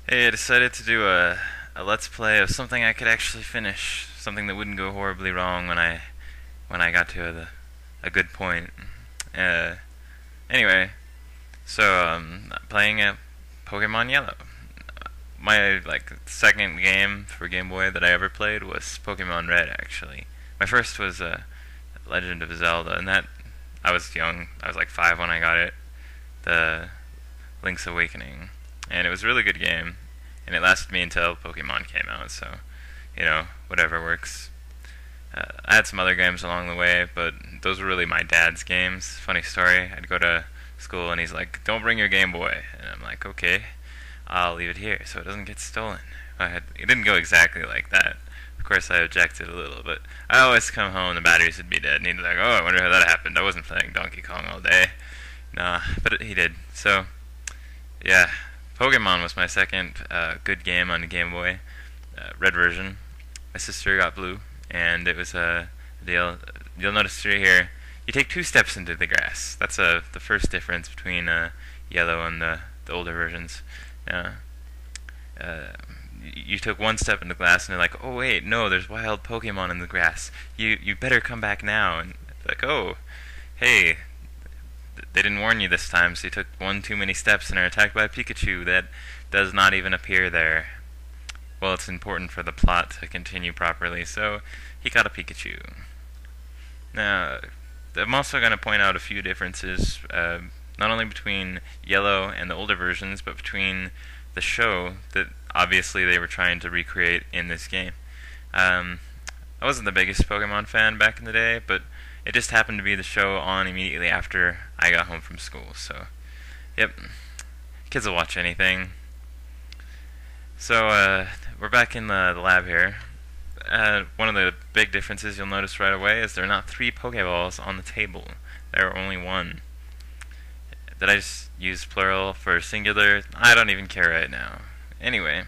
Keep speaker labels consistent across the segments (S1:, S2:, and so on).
S1: Hey, I decided to do a let's play of something I could actually finish, something that wouldn't go horribly wrong when I got to a good point. Uh, anyway, playing a Pokemon Yellow. My second game for Game Boy that I ever played was Pokemon Red. Actually, my first was Legend of Zelda, and that I was young. I was like 5 when I got it. The Link's Awakening, and it was a really good game, and it lasted me until Pokemon came out. So, whatever works. I had some other games along the way, but those were really my dad's games. Funny story. I'd go to school and he's like, "Don't bring your Game Boy," and I'm like, "Okay, I'll leave it here so it doesn't get stolen." It didn't go exactly like that. Of course, I objected a little, but I always come home, the batteries would be dead, and he'd be like, "Oh, I wonder how that happened. I wasn't playing Donkey Kong all day." Nah, but he did. So yeah, Pokemon was my second good game on the Game Boy, red version. My sister got blue, and it was a deal. You'll notice through here, you take 2 steps into the grass. That's the first difference between yellow and the older versions. Uh, uh, you took 1 step into the grass, and they're like, "Oh wait, no, there's wild Pokemon in the grass. You better come back now." And like, "Oh, hey, they didn't warn you this time, so you took one too many steps and are attacked by a Pikachu that does not even appear there." Well, it's important for the plot to continue properly, so he got a Pikachu. Now, I'm also going to point out a few differences, not only between Yellow and the older versions, but between the show that obviously they were trying to recreate in this game. Um, I wasn't the biggest Pokemon fan back in the day, but it just happened to be the show on immediately after I got home from school. So, yep, kids will watch anything. So, we're back in the lab here. One of the big differences you'll notice right away is there are not 3 Pokeballs on the table. There are only one. Did I just use plural for singular? I don't even care right now. Anyway,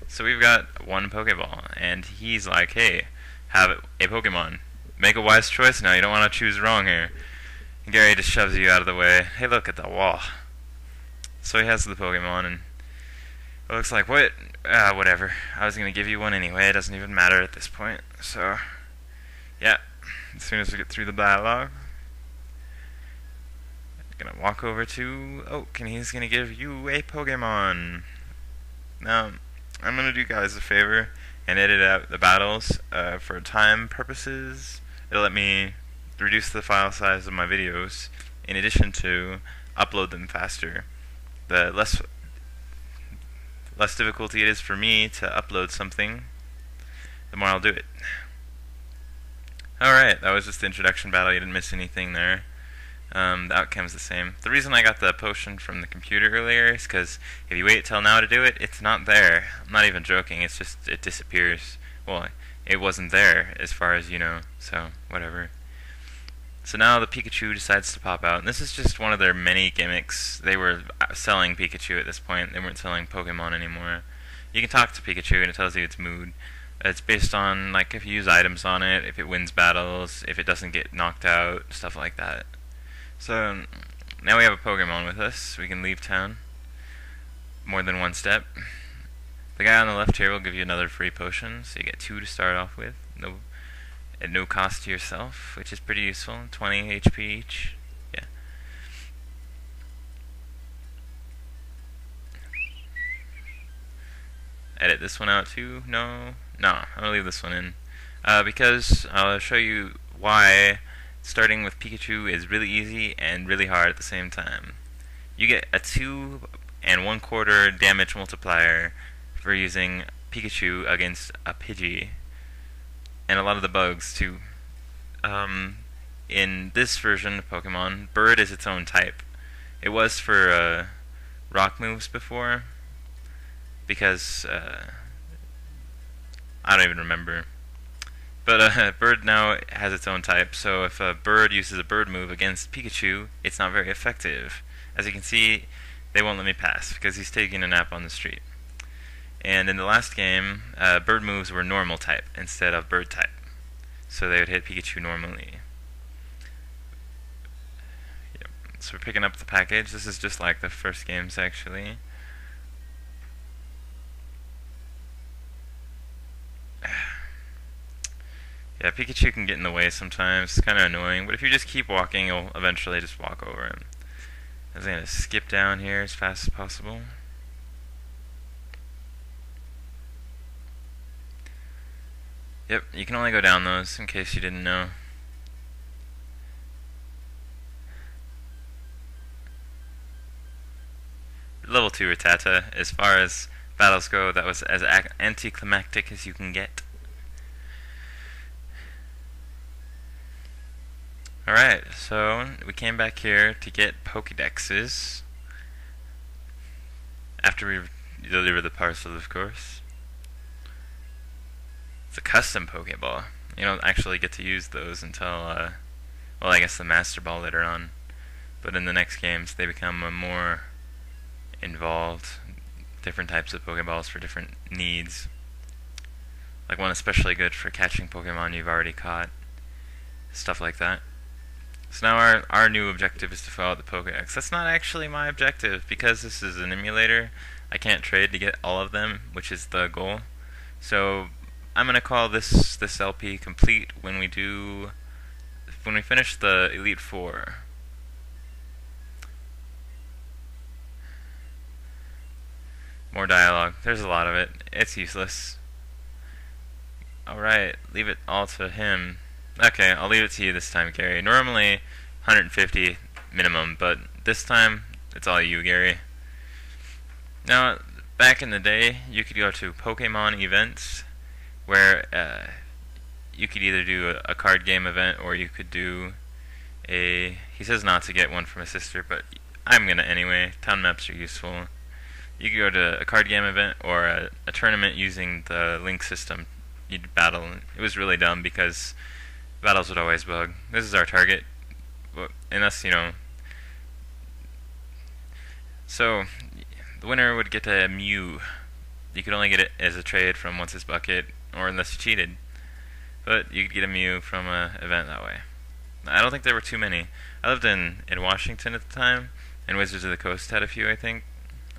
S1: so we've got one Pokeball, and he's like, "Hey, have a Pokemon. Make a wise choice now. You don't want to choose wrong here." And Gary just shoves you out of the way. "Hey, look at the wall." So he has the Pokemon, and it looks like, what? Whatever. I was going to give you one anyway. It doesn't even matter at this point. So, yeah. As soon as we get through the dialogue, I'm going to walk over to Oak, and he's going to give you a Pokemon. Now, I'm going to do you guys a favor and edit out the battles for time purposes. It'll let me reduce the file size of my videos in addition to upload them faster. The less difficulty it is for me to upload something, the more I'll do it. Alright, that was just the introduction battle. You didn't miss anything there. The outcome's the same. The reason I got the potion from the computer earlier is because if you wait till now to do it, it's not there. I'm not even joking. It's just, it disappears. Well, it wasn't there as far as you know, so whatever. So now the Pikachu decides to pop out, and this is just one of their many gimmicks. They were selling Pikachu at this point. They weren't selling Pokemon anymore. You can talk to Pikachu, and it tells you its mood. It's based on, like, if you use items on it, if it wins battles, if it doesn't get knocked out, stuff like that. So, now we have a Pokemon with us. We can leave town. More than 1 step. The guy on the left here will give you another free potion, so you get 2 to start off with. At no cost to yourself, which is pretty useful. 20 HP each. Yeah. Edit this one out too? No? No, I'm gonna leave this one in. Because I'll show you why starting with Pikachu is really easy and really hard at the same time. You get a 2 1/4 damage multiplier for using Pikachu against a Pidgey. And a lot of the bugs too. In this version of Pokemon, Bird is its own type. It was for rock moves before, because I don't even remember. But Bird now has its own type, so if a Bird uses a Bird move against Pikachu, it's not very effective. As you can see, they won't let me pass because he's taking a nap on the street. And in the last game, Bird moves were normal type instead of Bird type. So they would hit Pikachu normally. Yep. So we're picking up the package. This is just like the first games, actually. Yeah, Pikachu can get in the way sometimes. It's kind of annoying, but if you just keep walking, you'll eventually just walk over him. I'm just gonna skip down here as fast as possible. Yep, you can only go down those, in case you didn't know. Level 2 Rattata. As far as battles go, that was as anticlimactic as you can get. Alright, so we came back here to get Pokedexes. After we deliver the parcel, of course. It's a custom Pokeball. You don't actually get to use those until, well, I guess the Master Ball later on. But in the next games, they become more involved. Different types of Pokeballs for different needs. Like one especially good for catching Pokemon you've already caught. Stuff like that. So now our new objective is to fill out the Pokedex. That's not actually my objective, because this is an emulator. I can't trade to get all of them, which is the goal. So I'm gonna call this LP complete when we finish the Elite Four. More dialogue. There's a lot of it. It's useless. Alright, leave it all to him. Okay, I'll leave it to you this time, Gary. Normally 150 minimum, but this time it's all you, Gary. Now, back in the day, you could go to Pokemon events where you could either do a card game event or you could do a... He says not to get one from his sister, but I'm gonna anyway. Town maps are useful. You could go to a card game event or a tournament using the link system. You'd battle. It was really dumb because battles would always bug. This is our target, unless, you know. So, the winner would get a Mew. You could only get it as a trade from What's His Bucket, or unless you cheated. But you could get a Mew from an event that way. I don't think there were too many. I lived in Washington at the time, and Wizards of the Coast had a few, I think.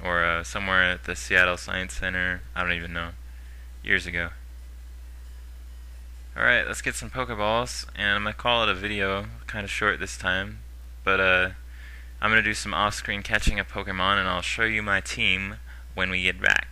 S1: Or somewhere at the Seattle Science Center. I don't even know. Years ago. Alright, let's get some Pokeballs, and I'm going to call it a video, kind of short this time, but I'm going to do some off-screen catching of Pokemon, and I'll show you my team when we get back.